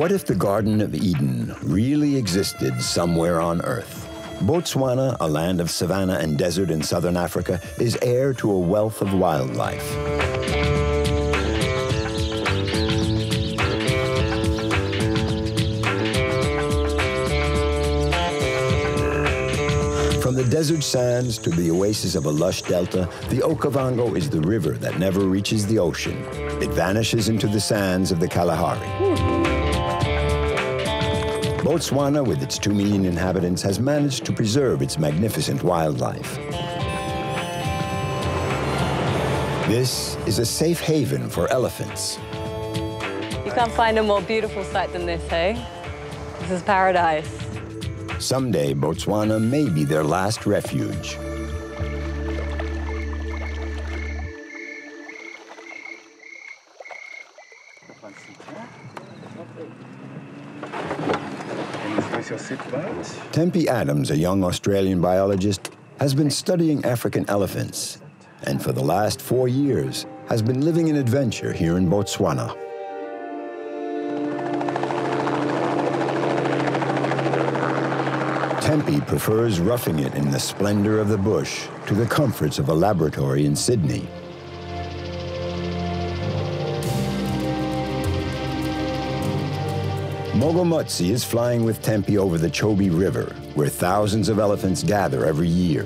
What if the Garden of Eden really existed somewhere on Earth? Botswana, a land of savanna and desert in southern Africa, is heir to a wealth of wildlife. From the desert sands to the oasis of a lush delta, the Okavango is the river that never reaches the ocean. It vanishes into the sands of the Kalahari. Botswana, with its 2 million inhabitants, has managed to preserve its magnificent wildlife. This is a safe haven for elephants. You can't find a more beautiful sight than this, hey? This is paradise. Someday, Botswana may be their last refuge. Tempe Adams, a young Australian biologist, has been studying African elephants, and for the last 4 years has been living an adventure here in Botswana. Tempe prefers roughing it in the splendor of the bush to the comforts of a laboratory in Sydney. Mogomotsi is flying with Tempe over the Chobe River, where thousands of elephants gather every year.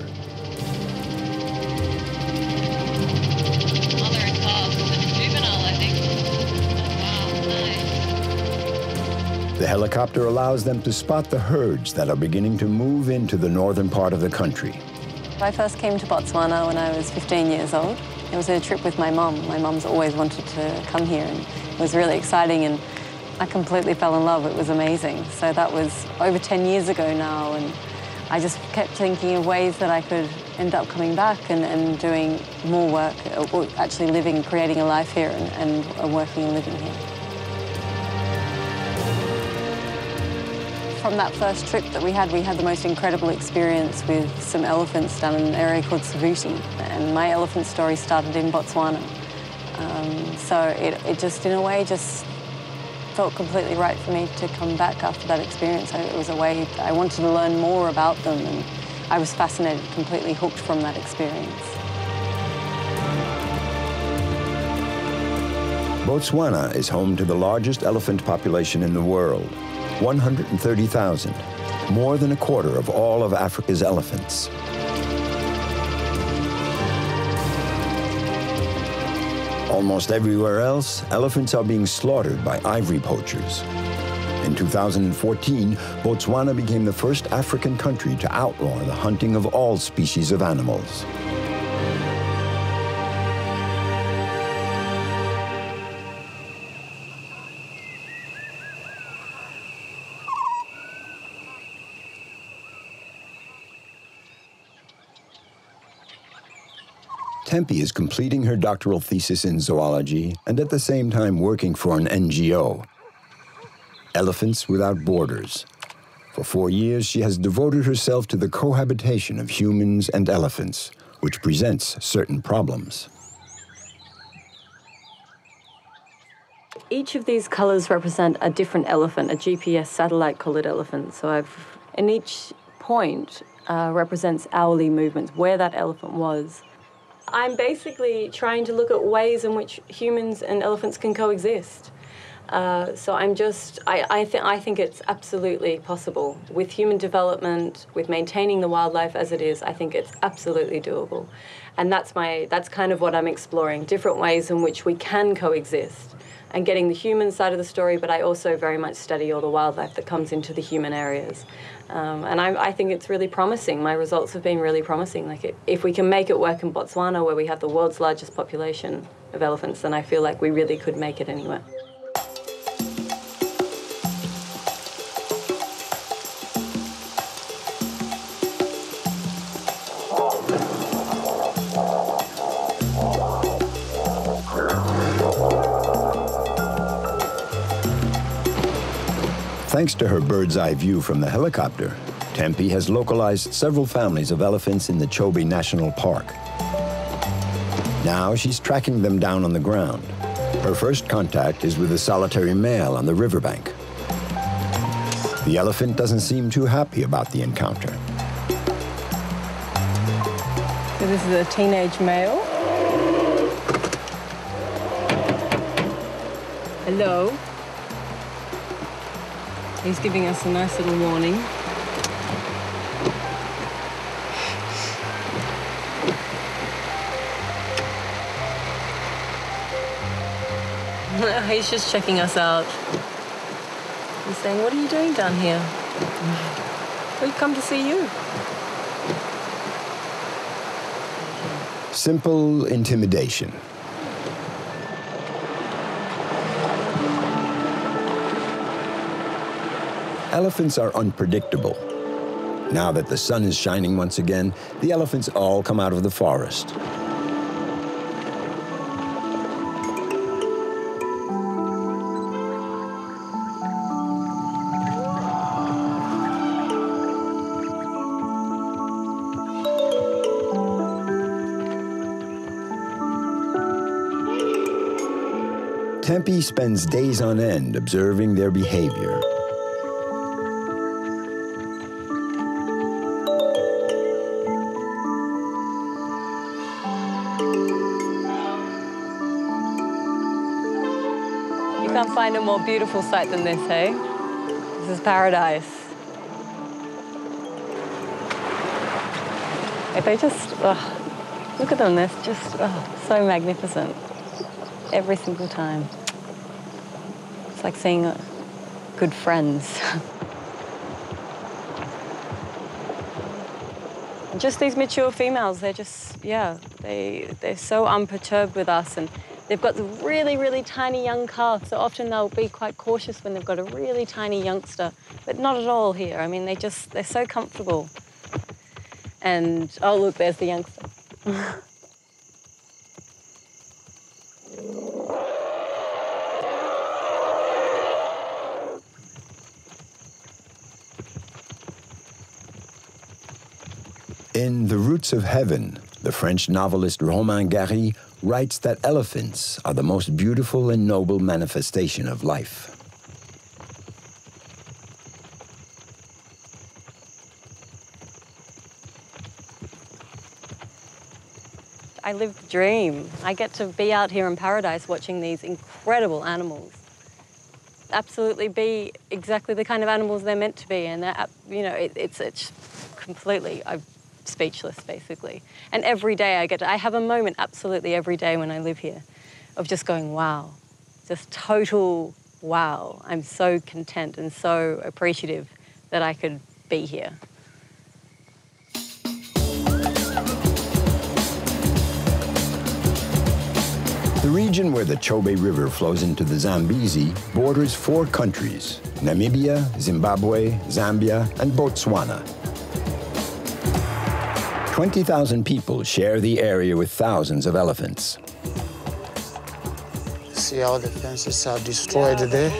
The helicopter allows them to spot the herds that are beginning to move into the northern part of the country. I first came to Botswana when I was 15 years old. It was a trip with my mum. My mum's always wanted to come here, and it was really exciting, and I completely fell in love. It was amazing. So that was over 10 years ago now, and I just kept thinking of ways that I could end up coming back and doing more work, or actually living, creating a life here and working and living here. From that first trip that we had the most incredible experience with some elephants down in an area called Savuti. And my elephant story started in Botswana. So it just, in a way, just felt completely right for me to come back after that experience. It was a way I wanted to learn more about them, and I was fascinated, completely hooked from that experience. Botswana is home to the largest elephant population in the world, 130,000, more than a quarter of all of Africa's elephants. Almost everywhere else, elephants are being slaughtered by ivory poachers. In 2014, Botswana became the first African country to outlaw the hunting of all species of animals. Tempe is completing her doctoral thesis in zoology and at the same time working for an NGO, Elephants Without Borders. For 4 years, she has devoted herself to the cohabitation of humans and elephants, which presents certain problems. Each of these colors represent a different elephant, a GPS satellite-colored elephant. So in each point represents hourly movements, where that elephant was. I'm basically trying to look at ways in which humans and elephants can coexist. So I think it's absolutely possible. With human development, with maintaining the wildlife as it is, I think it's absolutely doable. And that's kind of what I'm exploring, different ways in which we can coexist and getting the human side of the story, but I also very much study all the wildlife that comes into the human areas. And I think it's really promising. My results have been really promising. Like if we can make it work in Botswana, where we have the world's largest population of elephants, then I feel like we really could make it anywhere. Thanks to her bird's-eye view from the helicopter, Tempe has localized several families of elephants in the Chobe National Park. Now she's tracking them down on the ground. Her first contact is with a solitary male on the riverbank. The elephant doesn't seem too happy about the encounter. So this is a teenage male. Hello. He's giving us a nice little warning. He's just checking us out. He's saying, "What are you doing down here? We've come to see you." Simple intimidation. Elephants are unpredictable. Now that the sun is shining once again, the elephants all come out of the forest. Tempe spends days on end observing their behavior. You can't find a more beautiful sight than this, hey? This is paradise. If they just, look at them, they're just so magnificent. Every single time. It's like seeing good friends. Just these mature females, they're just, yeah, they're so unperturbed with us, and they've got the really, really tiny young calf, so often they'll be quite cautious when they've got a really tiny youngster, but not at all here. I mean, they're so comfortable. And, oh, look, there's the youngster. In The Roots of Heaven, the French novelist Romain Gary writes that elephants are the most beautiful and noble manifestation of life. I live the dream. I get to be out here in paradise watching these incredible animals. Absolutely be exactly the kind of animals they're meant to be, and you know, it's completely, I'm speechless basically. And every day I have a moment absolutely every day when I live here of just going, wow, just total wow. I'm so content and so appreciative that I could be here. The region where the Chobe River flows into the Zambezi borders 4 countries: Namibia, Zimbabwe, Zambia, and Botswana. 20,000 people share the area with thousands of elephants. See how the fences are destroyed there?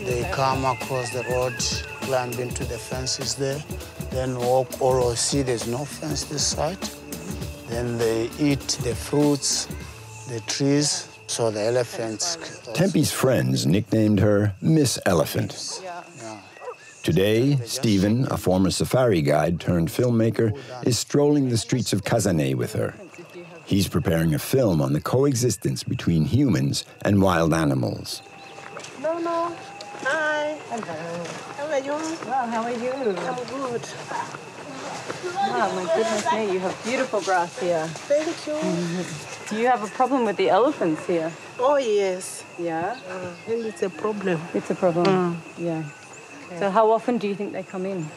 They come across the road, climb into the fences there, then walk or see there's no fence this side. Then they eat the fruits, the trees, so the elephants. Tempe's friends nicknamed her Miss Elephant. Today, Stephen, a former safari guide turned filmmaker, is strolling the streets of Kazane with her. He's preparing a film on the coexistence between humans and wild animals. No. Hi. Hello. How are you? Well, how are you? I'm good. Wow, my goodness me, you have beautiful grass here. Thank you. Do you have a problem with the elephants here? Oh, yes. Yeah? And it's a problem. It's a problem, yeah. So how often do you think they come in?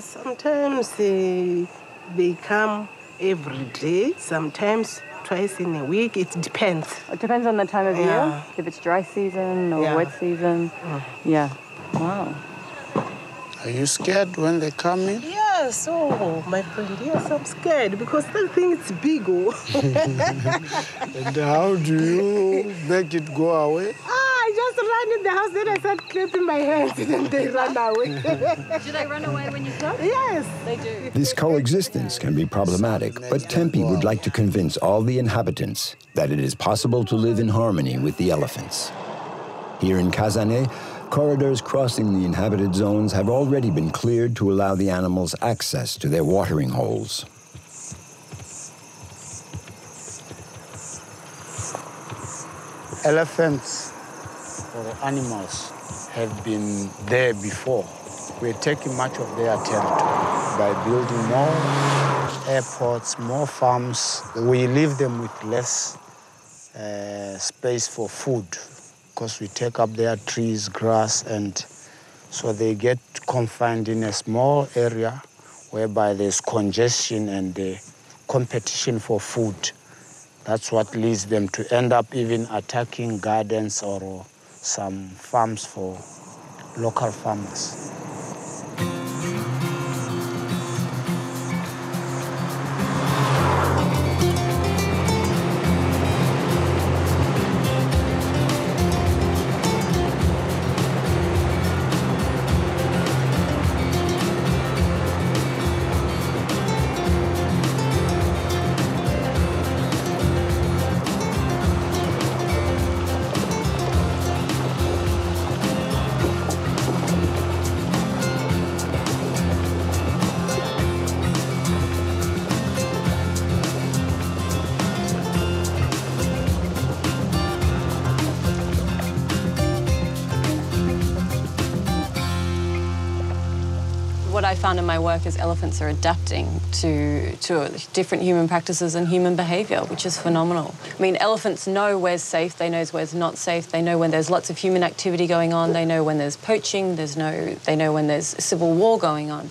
Sometimes they come every day, sometimes twice in a week. It depends. It depends on the time of year, if it's dry season or wet season. Yeah. Wow. Are you scared when they come in? Yes, oh, my friend, yes, I'm scared because that thing is big. Oh. And how do you make it go away? I just ran in the house, then I started clapping my hands, and then they ran away. Do they run away when you clap? Yes. They do. This coexistence can be problematic, but Tempe would like to convince all the inhabitants that it is possible to live in harmony with the elephants. Here in Kazane, corridors crossing the inhabited zones have already been cleared to allow the animals access to their watering holes. Elephants or animals have been there before. We're taking much of their territory by building more airports, more farms. We leave them with less space for food because we take up their trees, grass, and so they get confined in a small area whereby there's congestion and competition for food. That's what leads them to end up even attacking gardens or some farms for local farmers. What I found in my work is elephants are adapting to different human practices and human behaviour, which is phenomenal. I mean, elephants know where's safe, they know where's not safe, they know when there's lots of human activity going on, they know when there's poaching, they know when there's civil war going on.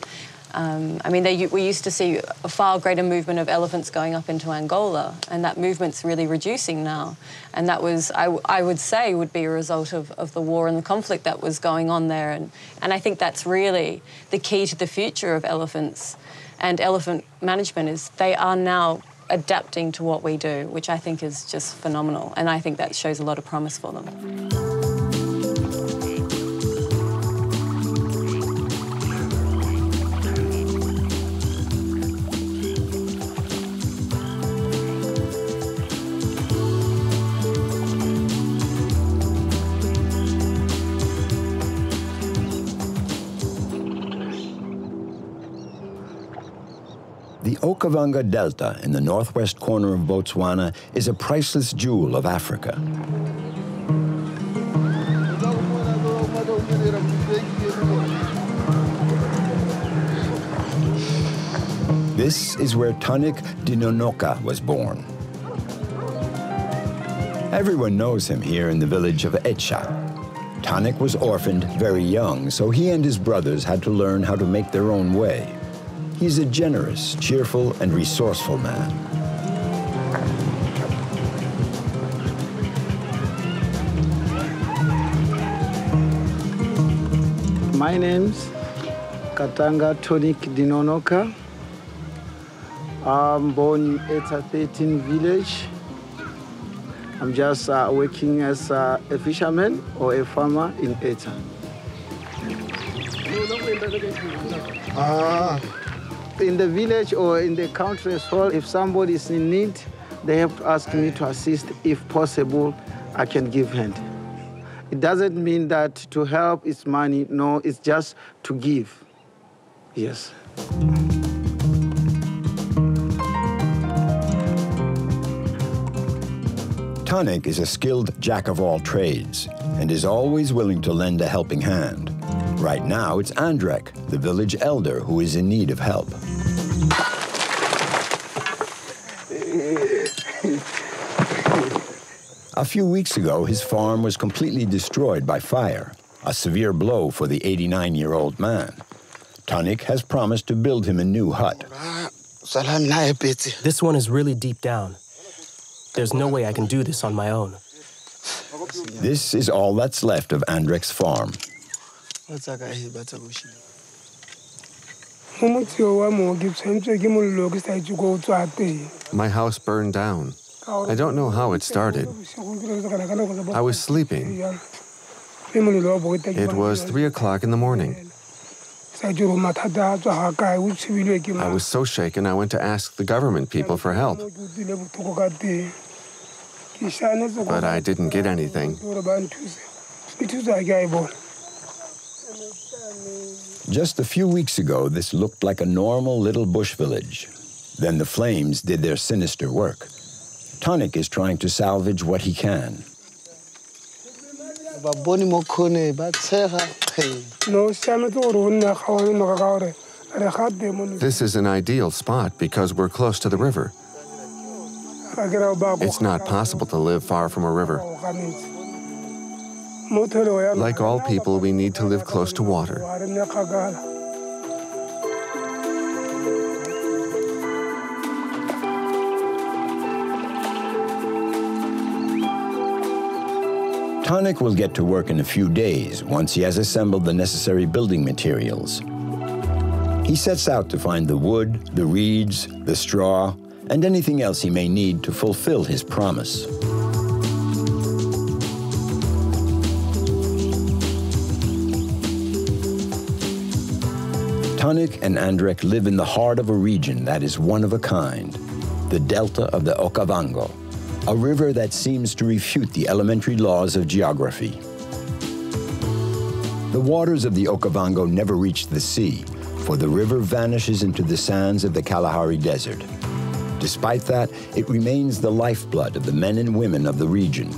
I mean, we used to see a far greater movement of elephants going up into Angola, and that movement's really reducing now. And that was, I would say, would be a result of the war and the conflict that was going on there. And I think that's really the key to the future of elephants and elephant management is they are now adapting to what we do, which I think is just phenomenal. And I think that shows a lot of promise for them. The Okavango Delta in the northwest corner of Botswana is a priceless jewel of Africa. This is where Tanik Dinonoka was born. Everyone knows him here in the village of Echa. Tanik was orphaned very young, so he and his brothers had to learn how to make their own way. He's a generous, cheerful, and resourceful man. My name's Katanga Tanik Dinonoka. I'm born in Eta 13 village. I'm just working as a fisherman or a farmer in Eta. In the village or in the country as well, if somebody is in need, they have to ask me to assist. If possible, I can give hand. It doesn't mean that to help is money. No, it's just to give. Yes. Tanik is a skilled jack of all trades and is always willing to lend a helping hand. Right now, it's Andrek, the village elder, who is in need of help. A few weeks ago, his farm was completely destroyed by fire, a severe blow for the 89-year-old man. Tanik has promised to build him a new hut. This one is really deep down. There's no way I can do this on my own. This is all that's left of Andrek's farm. My house burned down. I don't know how it started. I was sleeping. It was 3 o'clock in the morning. I was so shaken I went to ask the government people for help. But I didn't get anything. Just a few weeks ago, this looked like a normal little bush village. Then the flames did their sinister work. Tonic is trying to salvage what he can. This is an ideal spot because we're close to the river. It's not possible to live far from a river. Like all people, we need to live close to water. Tonic will get to work in a few days once he has assembled the necessary building materials. He sets out to find the wood, the reeds, the straw, and anything else he may need to fulfill his promise. Tonic and Andrek live in the heart of a region that is one of a kind, the delta of the Okavango, a river that seems to refute the elementary laws of geography. The waters of the Okavango never reach the sea, for the river vanishes into the sands of the Kalahari Desert. Despite that, it remains the lifeblood of the men and women of the region.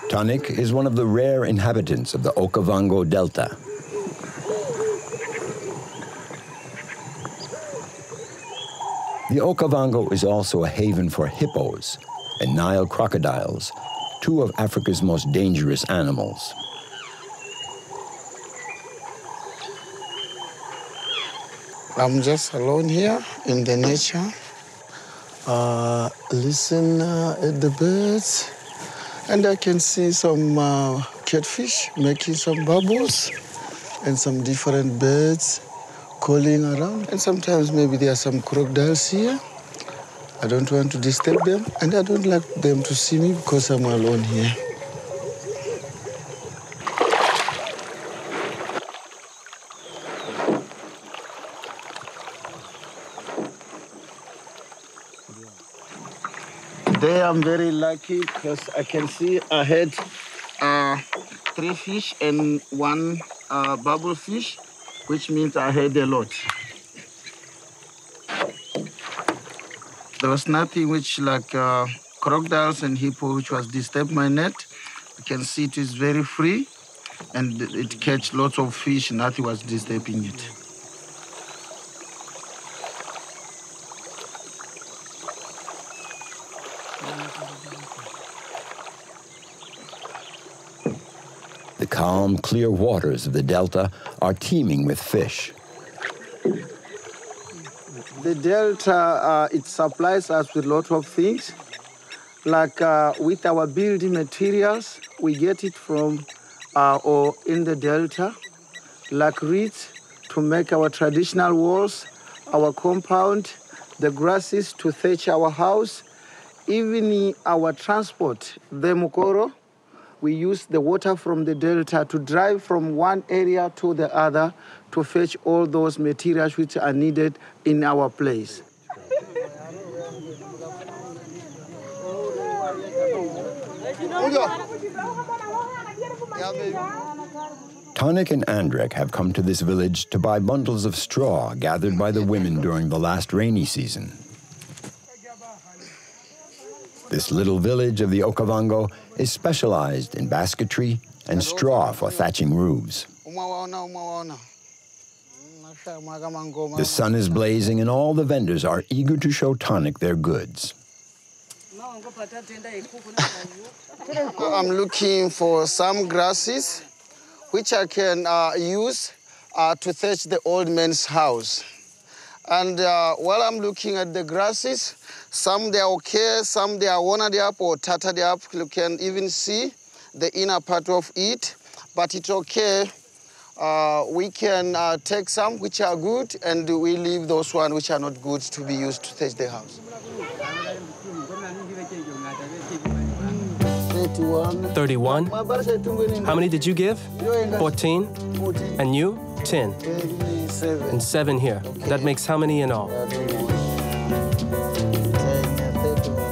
Tonic is one of the rare inhabitants of the Okavango Delta. The Okavango is also a haven for hippos and Nile crocodiles, two of Africa's most dangerous animals. I'm just alone here in the nature. Listen at the birds. And I can see some catfish making some bubbles and some different birds calling around. And sometimes maybe there are some crocodiles here. I don't want to disturb them, and I don't like them to see me because I'm alone here. Today I'm very lucky because I can see I had 3 fish and 1 bubble fish, which means I had a lot. There was nothing which like crocodiles and hippo which was disturbed my net. You can see it is very free and it catch lots of fish, nothing was disturbing it. The calm, clear waters of the delta are teeming with fish. The delta, it supplies us with a lot of things. Like with our building materials, we get it from or in the delta, like reeds to make our traditional walls, our compound, the grasses to thatch our house, even our transport, the mukoro. We use the water from the delta to drive from one area to the other to fetch all those materials which are needed in our place. Tonic and Andrek have come to this village to buy bundles of straw gathered by the women during the last rainy season. This little village of the Okavango is specialized in basketry and straw for thatching roofs. The sun is blazing and all the vendors are eager to show Tonic their goods. I'm looking for some grasses which I can use to thatch the old man's house. And while I'm looking at the grasses, some they are okay, some they are worn up or tattered up. You can even see the inner part of it, but it's okay. We can take some which are good, and we leave those ones which are not good to be used to thatch the house. 31. How many did you give? 14. And you? 10. And 7 here. That makes how many in all? 10,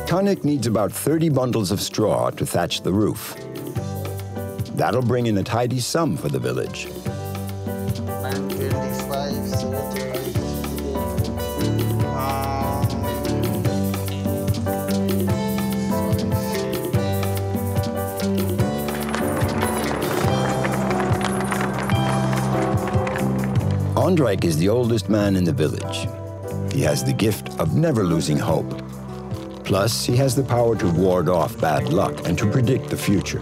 Tanik needs about 30 bundles of straw to thatch the roof. That'll bring in a tidy sum for the village. Andrek is the oldest man in the village. He has the gift of never losing hope. Plus, he has the power to ward off bad luck and to predict the future.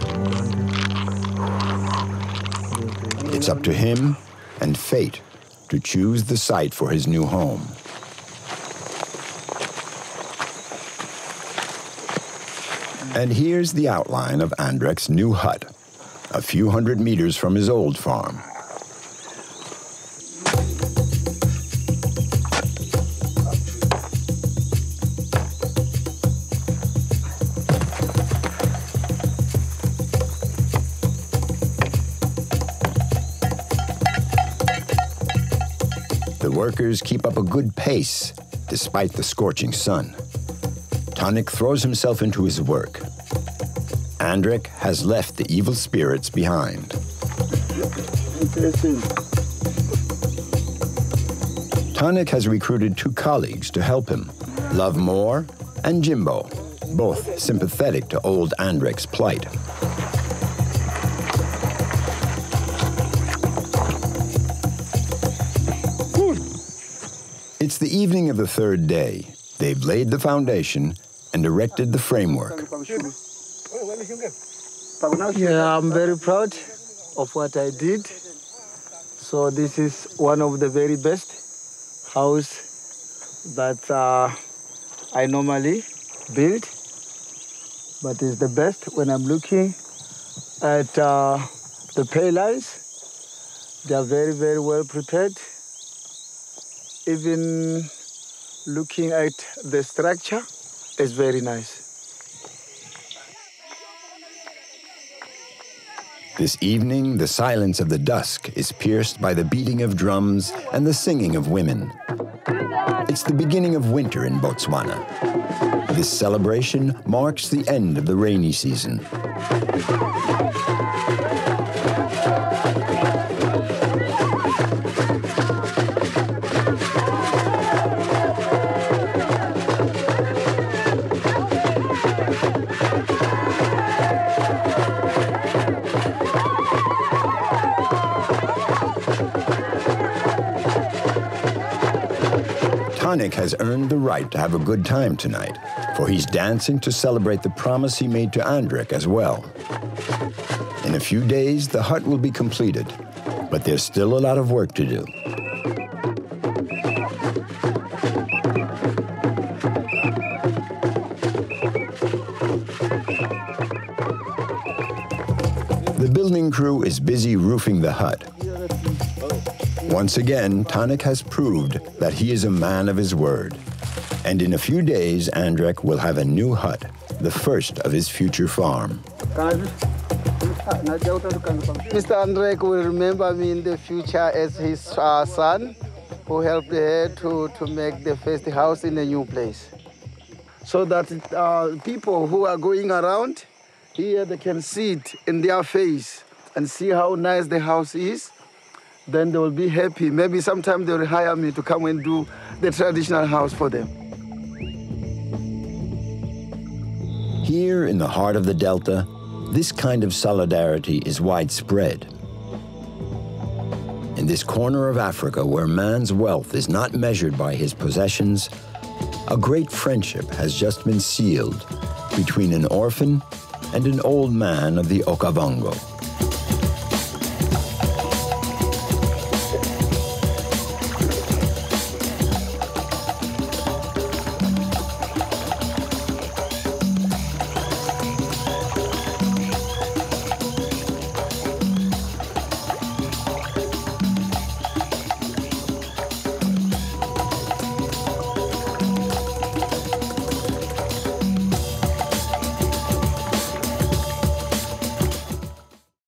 It's up to him and fate to choose the site for his new home. And here's the outline of Andrek's new hut, a few hundred meters from his old farm. The workers keep up a good pace despite the scorching sun. Tanik throws himself into his work. Andrek has left the evil spirits behind. Tanik has recruited 2 colleagues to help him, Love Moore and Jimbo, both sympathetic to old Andrek's plight. It's the evening of the 3rd day. They've laid the foundation and erected the framework. Yeah, I'm very proud of what I did. So this is one of the very best house that I normally build, but it's the best when I'm looking at the pay lines. They are very, very well prepared. Even looking at the structure is very nice. This evening, the silence of the dusk is pierced by the beating of drums and the singing of women. It's the beginning of winter in Botswana. This celebration marks the end of the rainy season. Tanik has earned the right to have a good time tonight, for he's dancing to celebrate the promise he made to Andrek as well. In a few days, the hut will be completed, but there's still a lot of work to do. The building crew is busy roofing the hut. Once again, Tanik has proved that he is a man of his word. And in a few days, Andrek will have a new hut, the first of his future farm. Mr. Andrek will remember me in the future as his son who helped her to make the first house in a new place. So that people who are going around here, they can see it in their face and see how nice the house is. Then they will be happy. Maybe sometime they will hire me to come and do the traditional house for them. Here in the heart of the Delta, this kind of solidarity is widespread. In this corner of Africa where man's wealth is not measured by his possessions, a great friendship has just been sealed between an orphan and an old man of the Okavango.